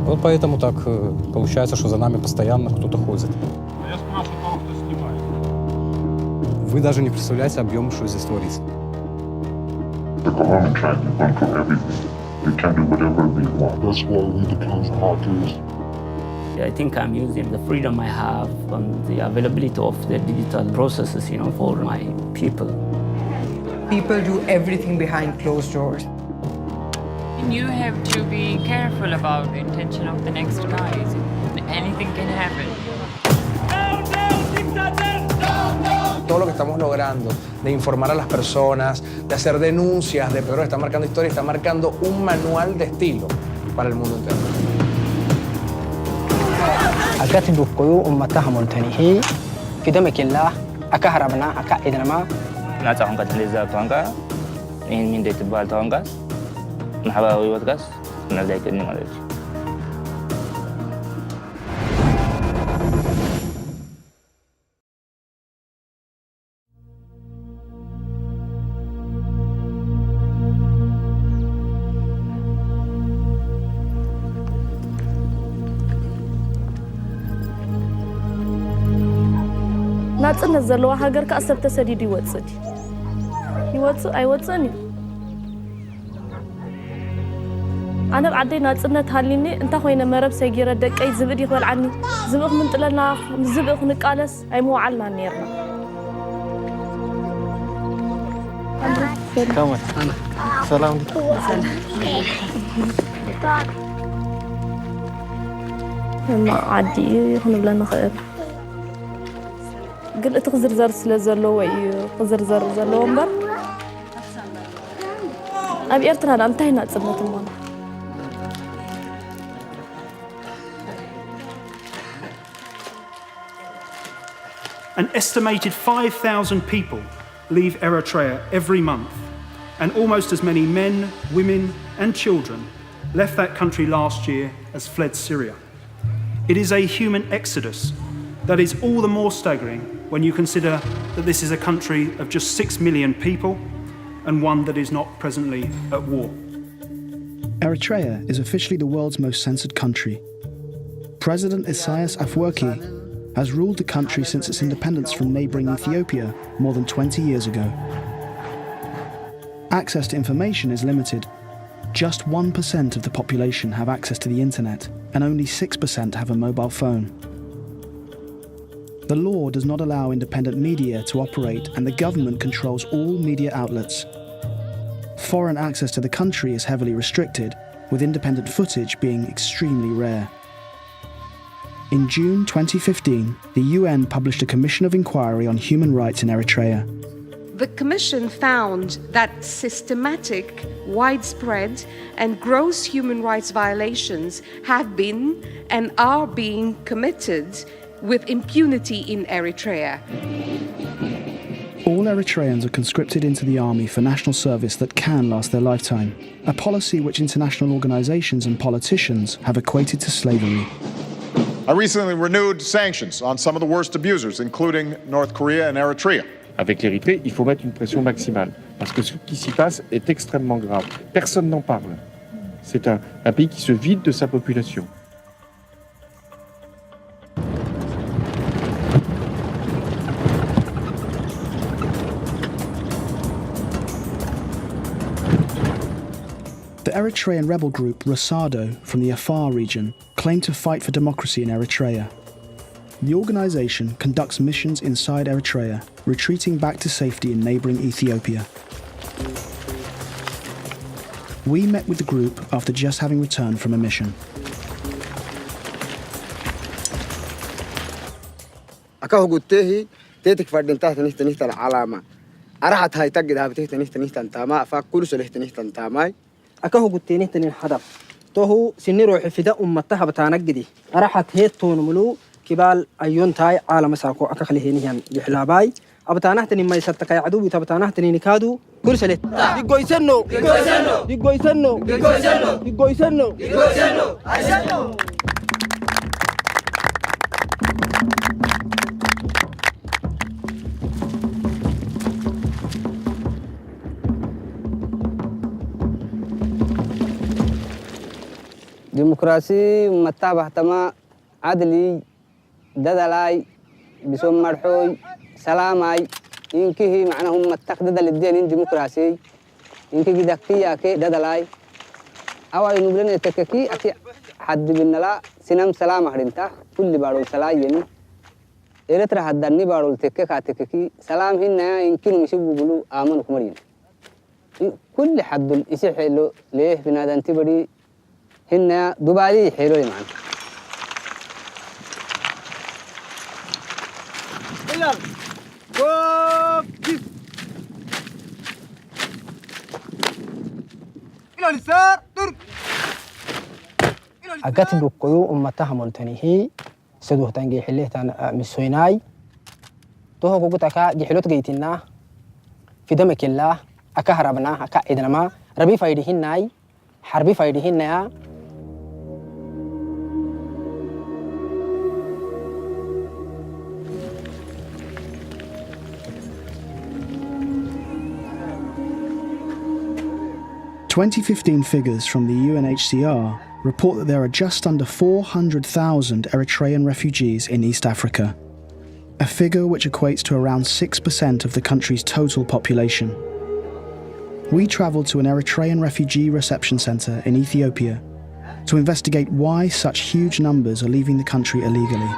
Вот поэтому так получается, что за нами постоянно кто-то ходит. Я спрашиваю того, кто снимает. Вы даже не представляете объем, что здесь творится. The government trying to control everything. They can do whatever they want. That's why we become hackers. I think I'm using the freedom I have and the availability of the digital processes, for my people. People do everything behind closed doors. You have to be careful about the intention of the next guys. Anything can happen. Todo lo que estamos logrando de informar a las personas, de hacer denuncias, de peor, está marcando historia, está marcando un manual de estilo para el mundo entero. akatidukkoyu ummataha montanihi kidamakillah akaharabna akaidnama ناتا عنقا تليزا توانقا من دي تبال توانقاس نحبا ويوتقاس نبدأ كدني ماليش ናጽነት ዘለዋ ሃገር ከአሰብ ተሰዲዱ ይወጽእ አይወጽእኒ ኣነ ብዓደይ ናጽነት ሃሊኒ እንታ ኮይነ መረብ ሰጊረ ደቀይ ዝብድ ይኽበልዓኒ ዝብእ ምንጥለና ዝብእ ክንቃለስ ኣይምዋዓልና ነርና ሰላም ዓዲ ይኹን ብለና ንኽእል ግን እቲ ክዝርዘር ስለ ዘለዎ እዩ ክዝርዘር ዘለዎ እምበር ኣብ ኤርትራ እንታይ ናጽነት እሞና An estimated 5,000 people leave Eritrea every month, and almost as many men, women, and children left that country last year as fled Syria. It is a human exodus that is all the more staggering when you consider that this is a country of just 6 million people and one that is not presently at war. Eritrea is officially the world's most censored country. President Isaias Afwerki has ruled the country since its independence from neighbouring Ethiopia more than 20 years ago. Access to information is limited. Just 1% of the population have access to the internet, and only 6% have a mobile phone. The law does not allow independent media to operate, and the government controls all media outlets. Foreign access to the country is heavily restricted, with independent footage being extremely rare. In June 2015, the UN published a commission of inquiry on human rights in Eritrea. The Commission found that systematic, widespread, and gross human rights violations have been and are being committed with impunity in Eritrea. All Eritreans are conscripted into the army for national service that can last their lifetime, a policy which international organisations and politicians have equated to slavery. I recently renewed sanctions on some of the worst abusers, including North Korea and Eritrea. Avec l'Érythrée, il faut mettre une pression maximale, parce que ce qui s'y passe est extrêmement grave. Personne n'en parle. C'est un pays qui se vide de sa population. The Eritrean rebel group Rasado from the Afar region claimed to fight for democracy in Eritrea. The organisation conducts missions inside Eritrea, retreating back to safety in neighbouring Ethiopia. We met with the group after just having returned from a mission. akahu guteenihtanin hadab tohu sinni ruuxi fida ummataha bataanagidi araxat heettoon mulu kibaal ayontaay caalamasaako aka khalihenihan bixilaabay abtaanahtani maysartakay cadubi tabtaanahtani nikaadu gursalet digoysano ديمقراطي متابعة تما عدلي ددلاي بسم مرحوي سلاماي إنكي معناهم متقدد للدين ديمقراطي إنكي جدكيا كي ددلاي أو أي نبلنا تككي أكي حد بالنلا سنام سلام هرنتا كل بارو سلاي يعني إرترا حدني بارو تككي سلام هنا يمكن مش بيقولوا آمن كمرين كل حد الإشي حلو ليه بنادم تبدي هنا دبالي حلو معنا أقتل بقيو أمتها ملتنيه سدوه تنجي حليه تان مسويناي توه قوتك جحلوت جيتنا في دمك الله أكهربنا أكعدنا ما ربي فايدهن ناي حربي فايدهن يا 2015 figures from the UNHCR report that there are just under 400,000 Eritrean refugees in East Africa, a figure which equates to around 6% of the country's total population. We travelled to an Eritrean refugee reception centre in Ethiopia to investigate why such huge numbers are leaving the country illegally.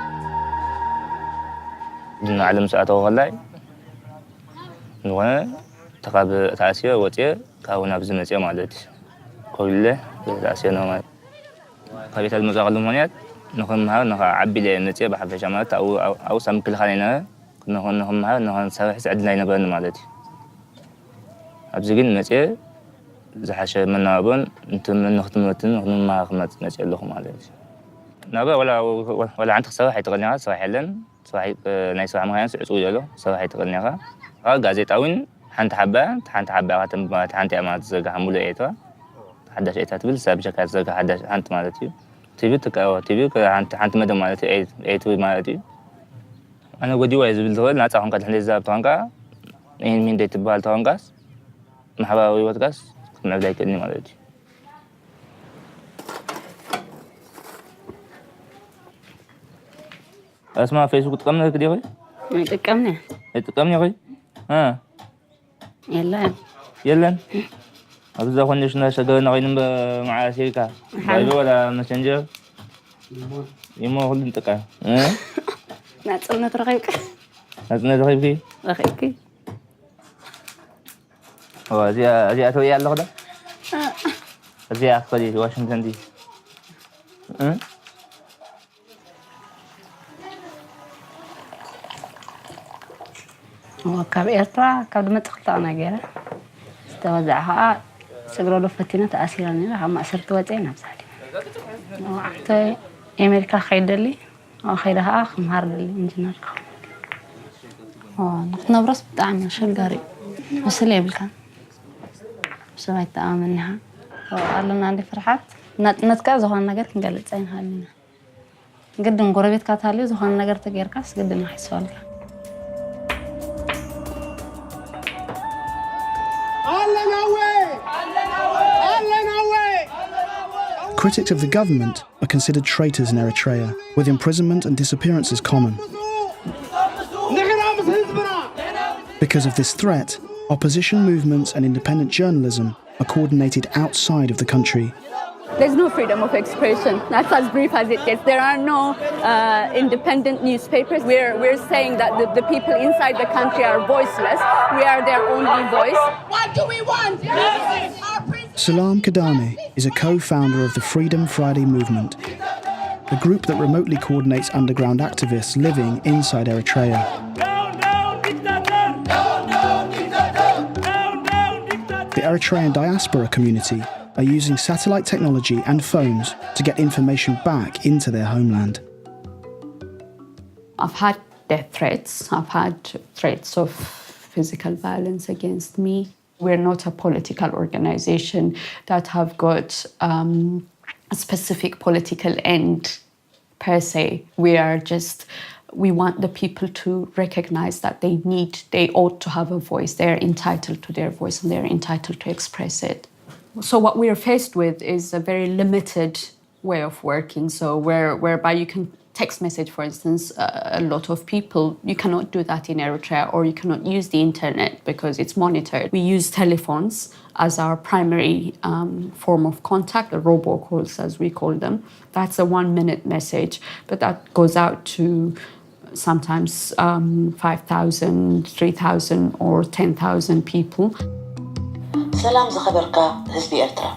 كاونا بزمت يا مالتي كله لاسينا ما خليت المزاغلمونيات نخمها نخ عبي لي نتي بحب جماعه او سم كل خلينا كنا هنهم نسوي عندنا ينبن مالتي ابزغين نتي زحش منابن انتم نختمتن ما خمت نتي لكم مالتي نابا ولا عندك سوي حيتغنيها سوي حلن سوي ناي سوي عمران سوي يلو سوي حيتغنيها غازيتاوين حنت حبة حنت أمانة زرقة حمولة إيتها حداش إيتها تبل سابجك زرقة حداش حنت مالتي تبي تكأو تبي حنت مدة مالتي إيتوي مالتي أنا ودي وايز بالدول ناس عن قد حلي زاب تانكا مين ديت بال تانكاس محبا ويوتكاس كنا بداية كني مالتي اسمع فيسبوك تقمنا كده غي؟ تقمنا غي؟ ها يلا أبزا خنشنا شغلنا غير مع شركة بايبي ولا ماسنجر يمو خلنا نتقى ناتنا ترغيبك رغيبك هو زي أتوي على الغدا زي أخذي واشنطن دي وكاب إيرترا كاب دمت خلطنا جرا استوزعها سجلوا فتنة تأثيرني لها ما أثرت وجهنا بسالي وعطي أمريكا خيدلي أو خيدها آخر هاردلي إنجنير نحن برس بتاعنا شو القريب وسلي بالكان سويت تأمنها وقالنا عندي فرحات نتكا زهان نجار كن قالت زين هالنا قد نقربت كاتالي زهان نجار تغير كاس قد ما حسوالك Critics of the government are considered traitors in Eritrea, with imprisonment and disappearances common. Because of this threat, opposition movements and independent journalism are coordinated outside of the country. There's no freedom of expression. That's as brief as it gets. There are no independent newspapers. We're saying that the people inside the country are voiceless. We are their only voice. What do we want? Justice! Salam Kadame is a co-founder of the Freedom Friday movement, a group that remotely coordinates underground activists living inside Eritrea. The Eritrean diaspora community are using satellite technology and phones to get information back into their homeland. I've had death threats. I've had threats of physical violence against me. We're not a political organization that have got a specific political end per se. We want the people to recognize that they ought to have a voice. They're entitled to their voice and they're entitled to express it. So what we're faced with is a very limited way of working. So whereby you can text message, for instance, a lot of people, you cannot do that in Eritrea, or you cannot use the internet because it's monitored. We use telephones as our primary form of contact, the robocalls as we call them. That's a 1-minute message, but that goes out to sometimes 5,000, 3,000 or 10,000 people. سلام زخبرك حزبي إرترا.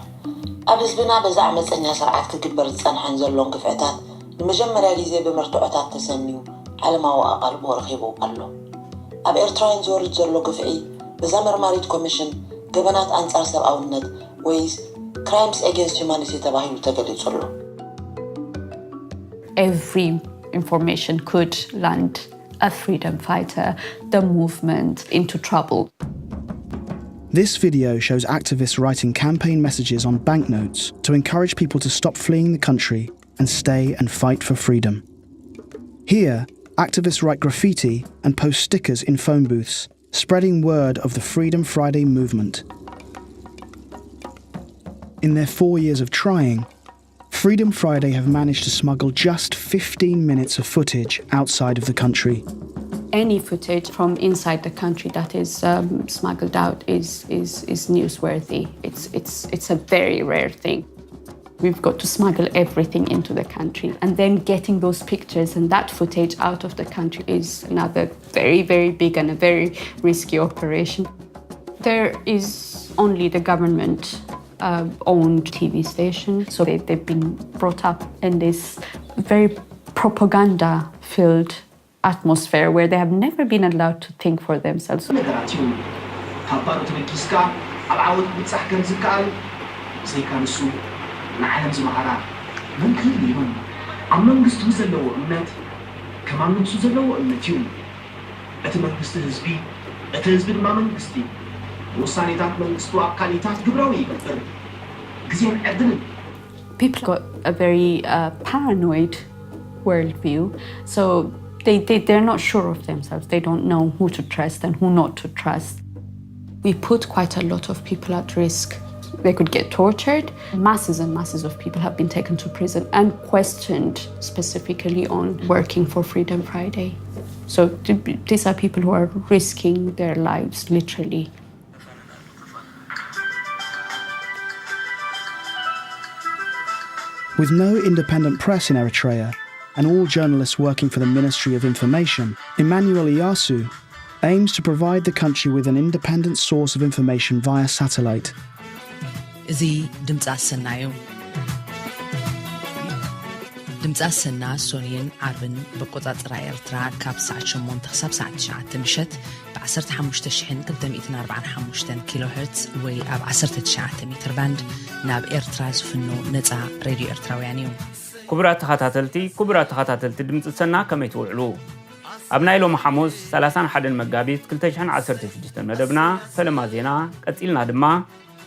أب حزبنا بزعم مصنع سرعات كجبر تصنحن زلون كفعتات المجمرة جيزي بمرتوعات تسنيو على ما هو أقل ورخيبو قالو. أب إرترا ينزور زلو كفعي بزمر ماريد كوميشن جبنات أنصار سبعونات ويز crimes against humanity تباهي وتقلي زلو. Every information could land a freedom fighter, the movement, into trouble. This video shows activists writing campaign messages on banknotes to encourage people to stop fleeing the country and stay and fight for freedom. Here, activists write graffiti and post stickers in phone booths, spreading word of the Freedom Friday movement. In their 4 years of trying, Freedom Friday have managed to smuggle just 15 minutes of footage outside of the country. Any footage from inside the country that is smuggled out is newsworthy. It's a very rare thing. We've got to smuggle everything into the country, and then getting those pictures and that footage out of the country is another very, very big and a very risky operation. There is only the government owned TV station, so they've been brought up in this very propaganda-filled atmosphere where they have never been allowed to think for themselves. People got a very paranoid worldview, so they're not sure of themselves. They don't know who to trust and who not to trust. We put quite a lot of people at risk. They could get tortured. Masses and masses of people have been taken to prison and questioned specifically on working for Freedom Friday. So these are people who are risking their lives, literally. With no independent press in Eritrea, and all journalists working for the Ministry of Information, Emmanuel Iyasu aims to provide the country with an independent source of information via satellite. እዚ ድምፂ ኣሰና እዩ ድምፂ ኣሰና ሶኒን ዓርብን ብቆፃፅራ ኤርትራ ካብ ሰዓት 8 ክሳብ ሰዓት 9 ምሸት ብ15245 ኪሎ ሄርትዝ ወይ ኣብ 19 ሜትር ባንድ ናብ ኤርትራ ዝፍኖ ነፃ ሬድዮ ኤርትራውያን እዩ كبرات تخاتلتي دمت السنة كما يتوعلو أبناء لهم حموس 31 مقابيت كل تجحن 16 مدبنا فلما زينا قتلنا دما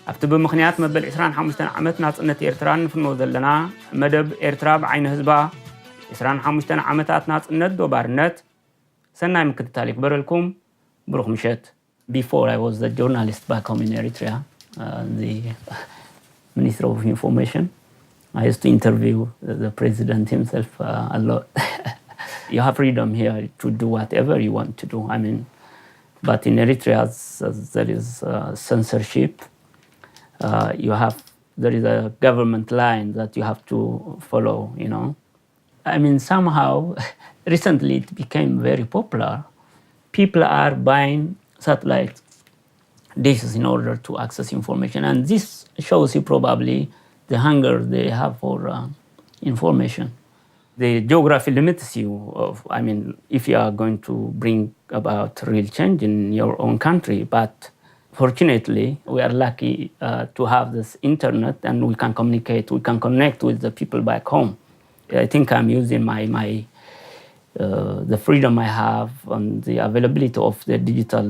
أفتب مخنيات مبل 25 عمت ناصنة إرتران فنو ذلنا مدب إرترا بعين هزبا 25 عمتات ناصنة دوبارنت سنة يمكن تتالي كبر لكم بروح مشت. Before I was the journalist back home in Eritrea, the Minister of Information. I used to interview the president himself a lot. You have freedom here to do whatever you want to do. I mean, but in Eritrea, there is censorship. There is a government line that you have to follow, you know. I mean, somehow, recently it became very popular. People are buying satellite dishes in order to access information. And this shows you probably the hunger they have for information. The geography limits you. If you are going to bring about real change in your own country. But fortunately, we are lucky to have this internet and we can communicate, we can connect with the people back home. I think I'm using the freedom I have and the availability of the digital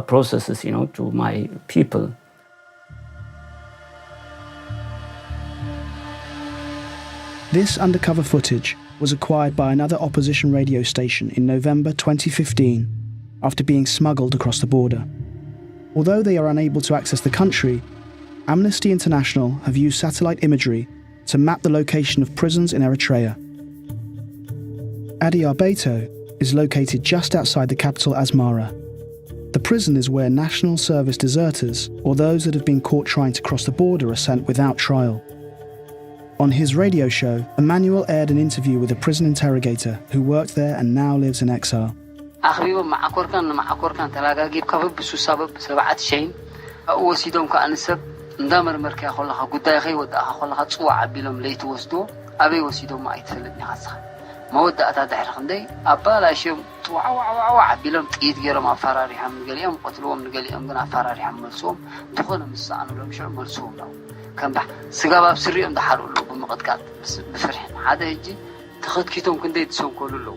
processes, to my people. This undercover footage was acquired by another opposition radio station in November 2015 after being smuggled across the border. Although they are unable to access the country, Amnesty International have used satellite imagery to map the location of prisons in Eritrea. Beito is located just outside the capital Asmara. The prison is where national service deserters or those that have been caught trying to cross the border are sent without trial. On his radio show, Emmanuel aired an interview with a prison interrogator who worked there and now lives in exile. مودة أتادح خندي أبلا شيء توع عبيلهم تقيد gerom أفراري حمل قليهم قتلوهم من قليهم قنا أفراري حمل سوم دخلنا مسانو لهم شو عمل سوم لو كان بح سجابة بسريهم دحروا له بمقدقات بس بفرح هذا يجي تاخذ كيتهم كندي تسوم كله له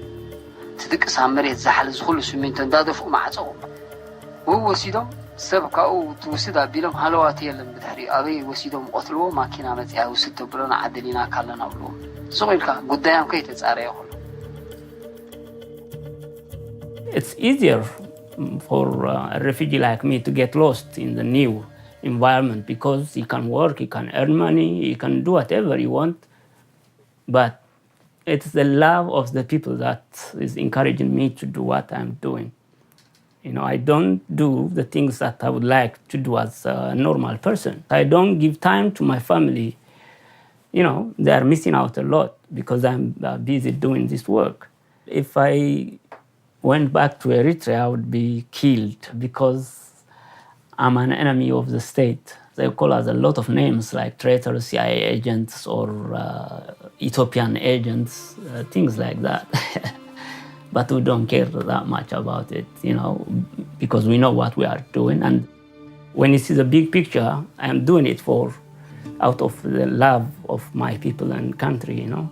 تدق سامريت زحل زخل سمين تندادف وما حصوم وهو سيدهم سبقة أو توسيد عبيلهم هلواتي اللي بدحري أبي وسيدهم قتلوه ما كنا متى أو ستة برنا عدلنا كلنا بلوه It's easier for a refugee like me to get lost in the new environment because he can work, he can earn money, he can do whatever he wants. But it's the love of the people that is encouraging me to do what I'm doing. You know, I don't do the things that I would like to do as a normal person. I don't give time to my family. You know, they are missing out a lot because I'm busy doing this work. If I went back to Eritrea, I would be killed because I'm an enemy of the state. They call us a lot of names like traitors, CIA agents, or Ethiopian agents, things like that. But we don't care that much about it, you know, because we know what we are doing. And when you see the big picture, I'm doing it out of the love of my people and country, you know.